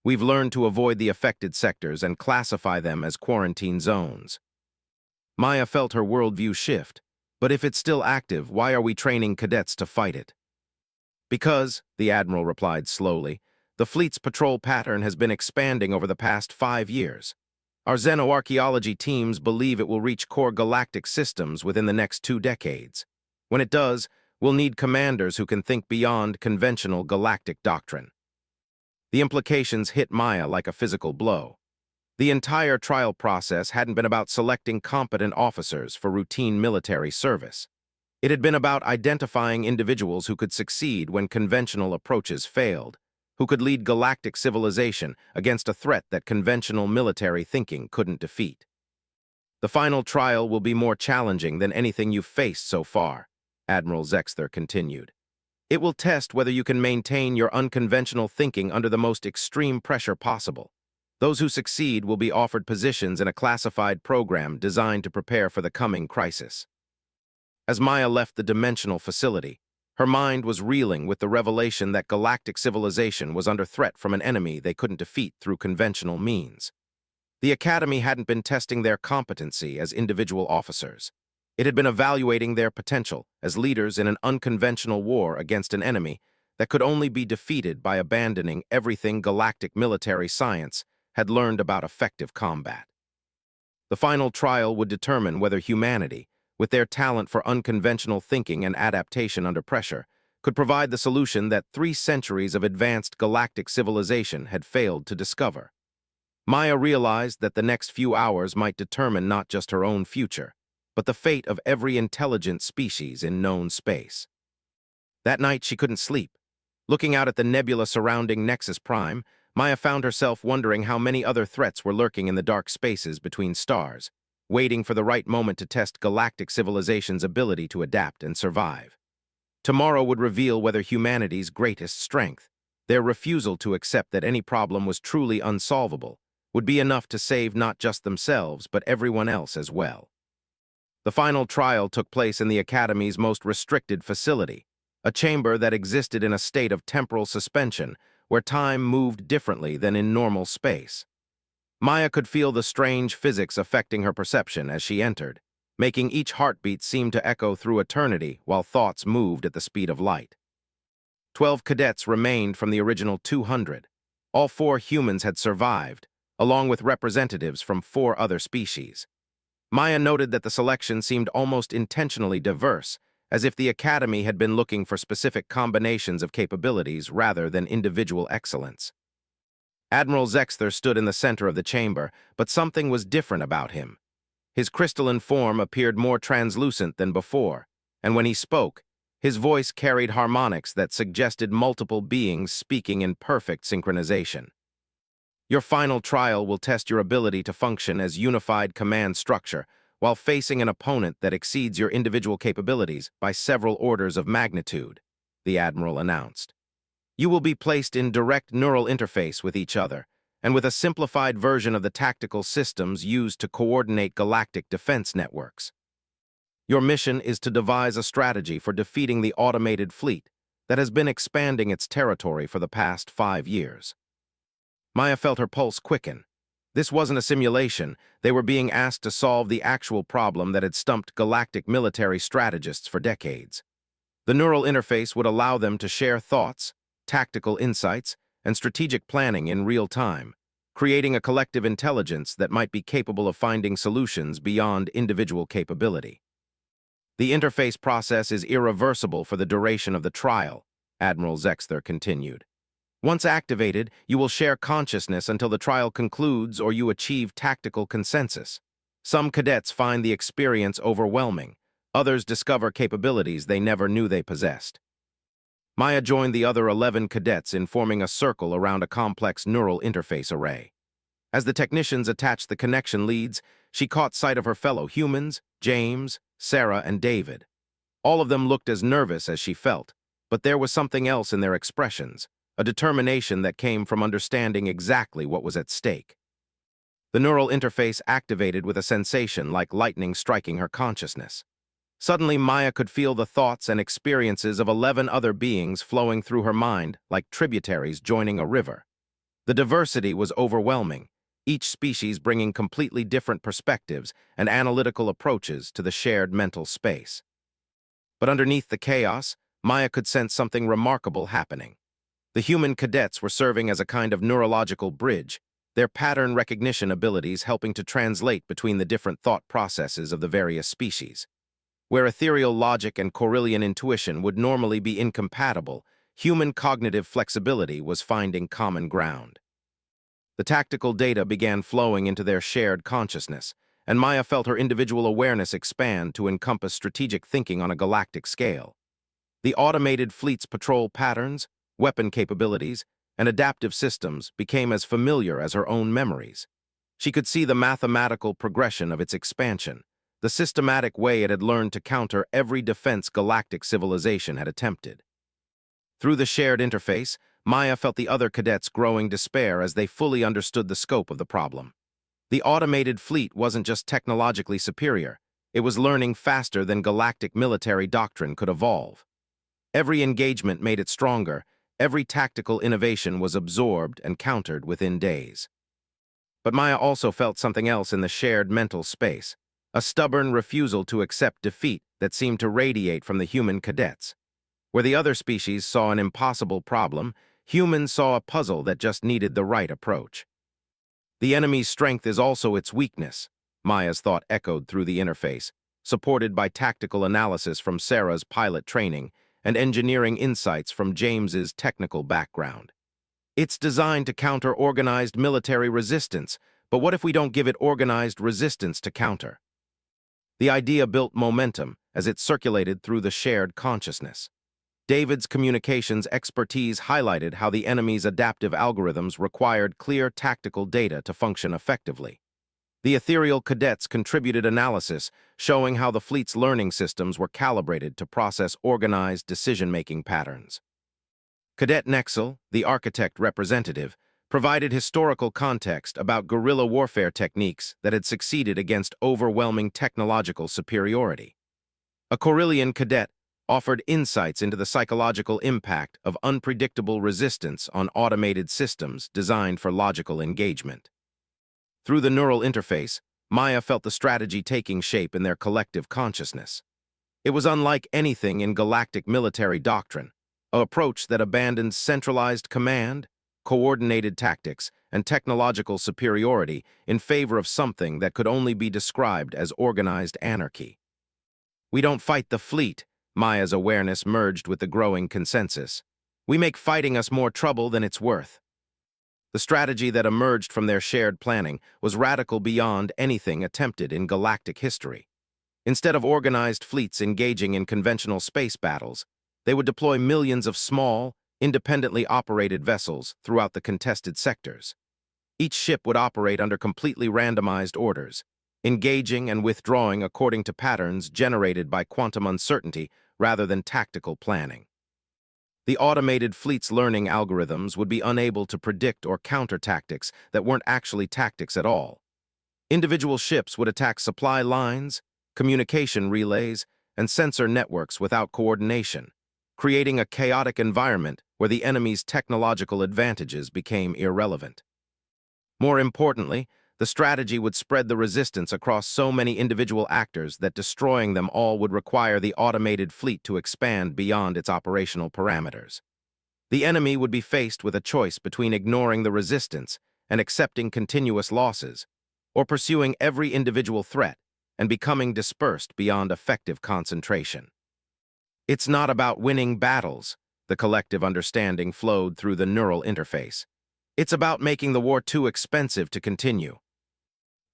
We've learned to avoid the affected sectors and classify them as quarantine zones. Maya felt her worldview shift. But if it's still active, why are we training cadets to fight it? Because, the Admiral replied slowly, the fleet's patrol pattern has been expanding over the past 5 years. Our xenoarchaeology teams believe it will reach core galactic systems within the next 2 decades. When it does, we'll need commanders who can think beyond conventional galactic doctrine. The implications hit Maya like a physical blow. The entire trial process hadn't been about selecting competent officers for routine military service. It had been about identifying individuals who could succeed when conventional approaches failed, who could lead galactic civilization against a threat that conventional military thinking couldn't defeat. The final trial will be more challenging than anything you've faced so far, Admiral Zexther continued. It will test whether you can maintain your unconventional thinking under the most extreme pressure possible. Those who succeed will be offered positions in a classified program designed to prepare for the coming crisis. As Maya left the dimensional facility, her mind was reeling with the revelation that galactic civilization was under threat from an enemy they couldn't defeat through conventional means. The Academy hadn't been testing their competency as individual officers. It had been evaluating their potential as leaders in an unconventional war against an enemy that could only be defeated by abandoning everything galactic military science had learned about effective combat. The final trial would determine whether humanity, with their talent for unconventional thinking and adaptation under pressure, could provide the solution that 3 centuries of advanced galactic civilization had failed to discover. Maya realized that the next few hours might determine not just her own future, but the fate of every intelligent species in known space. That night she couldn't sleep. Looking out at the nebula surrounding Nexus Prime, Maya found herself wondering how many other threats were lurking in the dark spaces between stars, waiting for the right moment to test galactic civilization's ability to adapt and survive. Tomorrow would reveal whether humanity's greatest strength, their refusal to accept that any problem was truly unsolvable, would be enough to save not just themselves but everyone else as well. The final trial took place in the Academy's most restricted facility, a chamber that existed in a state of temporal suspension where time moved differently than in normal space. Maya could feel the strange physics affecting her perception as she entered, making each heartbeat seem to echo through eternity while thoughts moved at the speed of light. 12 cadets remained from the original 200. All 4 humans had survived, along with representatives from 4 other species. Maya noted that the selection seemed almost intentionally diverse, as if the Academy had been looking for specific combinations of capabilities rather than individual excellence. Admiral Zexther stood in the center of the chamber, but something was different about him. His crystalline form appeared more translucent than before, and when he spoke, his voice carried harmonics that suggested multiple beings speaking in perfect synchronization. Your final trial will test your ability to function as unified command structure while facing an opponent that exceeds your individual capabilities by several orders of magnitude, the Admiral announced. You will be placed in direct neural interface with each other, and with a simplified version of the tactical systems used to coordinate galactic defense networks. Your mission is to devise a strategy for defeating the automated fleet that has been expanding its territory for the past 5 years. Maya felt her pulse quicken. This wasn't a simulation. They were being asked to solve the actual problem that had stumped galactic military strategists for decades. The neural interface would allow them to share thoughts, tactical insights, and strategic planning in real time, creating a collective intelligence that might be capable of finding solutions beyond individual capability. The interface process is irreversible for the duration of the trial, Admiral Zexther continued. Once activated, you will share consciousness until the trial concludes or you achieve tactical consensus. Some cadets find the experience overwhelming. Others discover capabilities they never knew they possessed. Maya joined the other 11 cadets in forming a circle around a complex neural interface array. As the technicians attached the connection leads, she caught sight of her fellow humans, James, Sarah, and David. All of them looked as nervous as she felt, but there was something else in their expressions, a determination that came from understanding exactly what was at stake. The neural interface activated with a sensation like lightning striking her consciousness. Suddenly, Maya could feel the thoughts and experiences of 11 other beings flowing through her mind like tributaries joining a river. The diversity was overwhelming, each species bringing completely different perspectives and analytical approaches to the shared mental space. But underneath the chaos, Maya could sense something remarkable happening. The human cadets were serving as a kind of neurological bridge, their pattern recognition abilities helping to translate between the different thought processes of the various species. Where ethereal logic and Corellian intuition would normally be incompatible, human cognitive flexibility was finding common ground. The tactical data began flowing into their shared consciousness, and Maya felt her individual awareness expand to encompass strategic thinking on a galactic scale. The automated fleet's patrol patterns, weapon capabilities, and adaptive systems became as familiar as her own memories. She could see the mathematical progression of its expansion, the systematic way it had learned to counter every defense galactic civilization had attempted. Through the shared interface, Maya felt the other cadets growing despair as they fully understood the scope of the problem. The automated fleet wasn't just technologically superior, it was learning faster than galactic military doctrine could evolve. Every engagement made it stronger, every tactical innovation was absorbed and countered within days. But Maya also felt something else in the shared mental space, a stubborn refusal to accept defeat that seemed to radiate from the human cadets. Where the other species saw an impossible problem, humans saw a puzzle that just needed the right approach. The enemy's strength is also its weakness, Maya's thought echoed through the interface, supported by tactical analysis from Sarah's pilot training and engineering insights from James's technical background. It's designed to counter organized military resistance, but what if we don't give it organized resistance to counter? The idea built momentum as it circulated through the shared consciousness. David's communications expertise highlighted how the enemy's adaptive algorithms required clear tactical data to function effectively. The ethereal cadets contributed analysis showing how the fleet's learning systems were calibrated to process organized decision-making patterns. Cadet Nexel, the architect representative, provided historical context about guerrilla warfare techniques that had succeeded against overwhelming technological superiority. A Corellian cadet offered insights into the psychological impact of unpredictable resistance on automated systems designed for logical engagement. Through the neural interface, Maya felt the strategy taking shape in their collective consciousness. It was unlike anything in galactic military doctrine, an approach that abandons centralized command, coordinated tactics, and technological superiority in favor of something that could only be described as organized anarchy. We don't fight the fleet, Maya's awareness merged with the growing consensus. We make fighting us more trouble than it's worth. The strategy that emerged from their shared planning was radical beyond anything attempted in galactic history. Instead of organized fleets engaging in conventional space battles, they would deploy millions of small, independently operated vessels throughout the contested sectors. Each ship would operate under completely randomized orders, engaging and withdrawing according to patterns generated by quantum uncertainty rather than tactical planning. The automated fleet's learning algorithms would be unable to predict or counter tactics that weren't actually tactics at all. Individual ships would attack supply lines, communication relays, and sensor networks without coordination, creating a chaotic environment where the enemy's technological advantages became irrelevant. More importantly, the strategy would spread the resistance across so many individual actors that destroying them all would require the automated fleet to expand beyond its operational parameters. The enemy would be faced with a choice between ignoring the resistance and accepting continuous losses, or pursuing every individual threat and becoming dispersed beyond effective concentration. It's not about winning battles, the collective understanding flowed through the neural interface. It's about making the war too expensive to continue.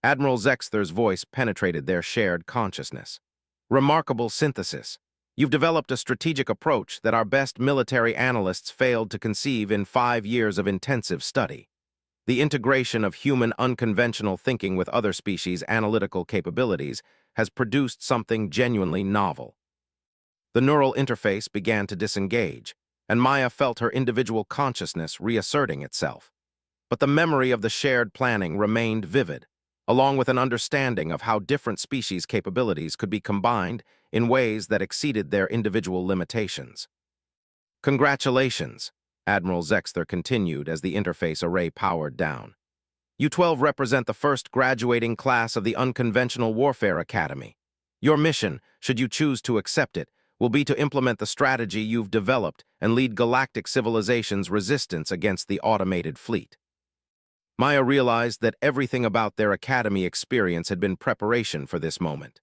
Admiral Zexther's voice penetrated their shared consciousness. Remarkable synthesis. You've developed a strategic approach that our best military analysts failed to conceive in 5 years of intensive study. The integration of human unconventional thinking with other species' analytical capabilities has produced something genuinely novel. The neural interface began to disengage, and Maya felt her individual consciousness reasserting itself. But the memory of the shared planning remained vivid, along with an understanding of how different species' capabilities could be combined in ways that exceeded their individual limitations. Congratulations, Admiral Zexther continued as the interface array powered down. You 12 represent the first graduating class of the Unconventional Warfare Academy. Your mission, should you choose to accept it, will be to implement the strategy you've developed and lead galactic civilization's resistance against the automated fleet. Maya realized that everything about their academy experience had been preparation for this moment.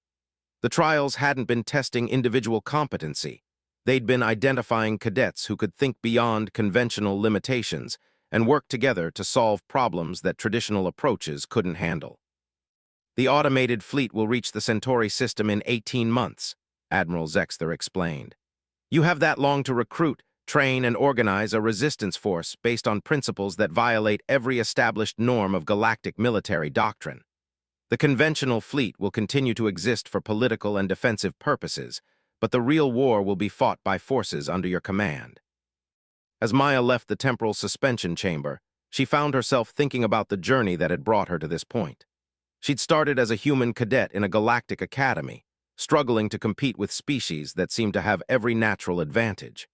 The trials hadn't been testing individual competency. They'd been identifying cadets who could think beyond conventional limitations and work together to solve problems that traditional approaches couldn't handle. The automated fleet will reach the Centauri system in 18 months, Admiral Zexther explained. You have that long to recruit, train, and organize a resistance force based on principles that violate every established norm of galactic military doctrine. The conventional fleet will continue to exist for political and defensive purposes, but the real war will be fought by forces under your command. As Maya left the temporal suspension chamber, she found herself thinking about the journey that had brought her to this point. She'd started as a human cadet in a galactic academy, struggling to compete with species that seemed to have every natural advantage.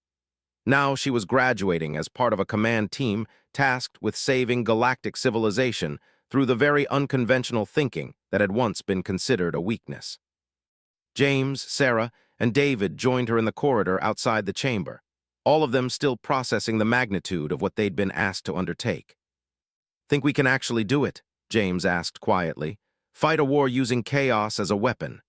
Now she was graduating as part of a command team tasked with saving galactic civilization through the very unconventional thinking that had once been considered a weakness. James, Sarah, and David joined her in the corridor outside the chamber, all of them still processing the magnitude of what they'd been asked to undertake. "Think we can actually do it?" James asked quietly. "Fight a war using chaos as a weapon?"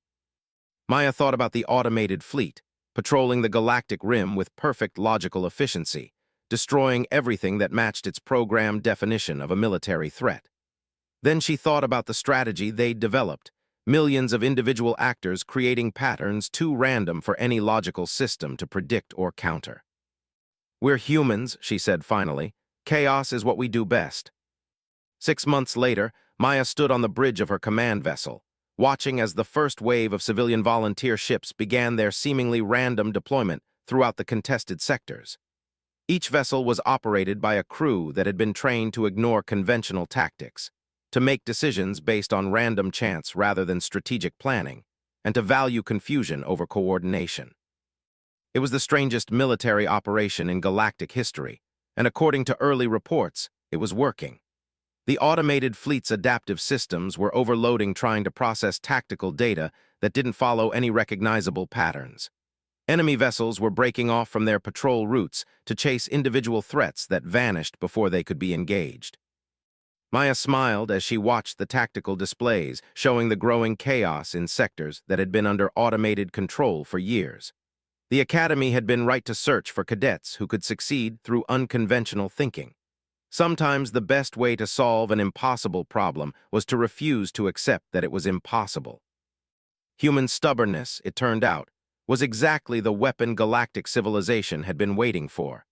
Maya thought about the automated fleet, patrolling the galactic rim with perfect logical efficiency, destroying everything that matched its programmed definition of a military threat. Then she thought about the strategy they'd developed, millions of individual actors creating patterns too random for any logical system to predict or counter. "We're humans," she said finally. "Chaos is what we do best." 6 months later, Maya stood on the bridge of her command vessel, watching as the first wave of civilian volunteer ships began their seemingly random deployment throughout the contested sectors. Each vessel was operated by a crew that had been trained to ignore conventional tactics, to make decisions based on random chance rather than strategic planning, and to value confusion over coordination. It was the strangest military operation in galactic history, and according to early reports, it was working. The automated fleet's adaptive systems were overloading trying to process tactical data that didn't follow any recognizable patterns. Enemy vessels were breaking off from their patrol routes to chase individual threats that vanished before they could be engaged. Maya smiled as she watched the tactical displays showing the growing chaos in sectors that had been under automated control for years. The Academy had been right to search for cadets who could succeed through unconventional thinking. Sometimes the best way to solve an impossible problem was to refuse to accept that it was impossible. Human stubbornness, it turned out, was exactly the weapon galactic civilization had been waiting for.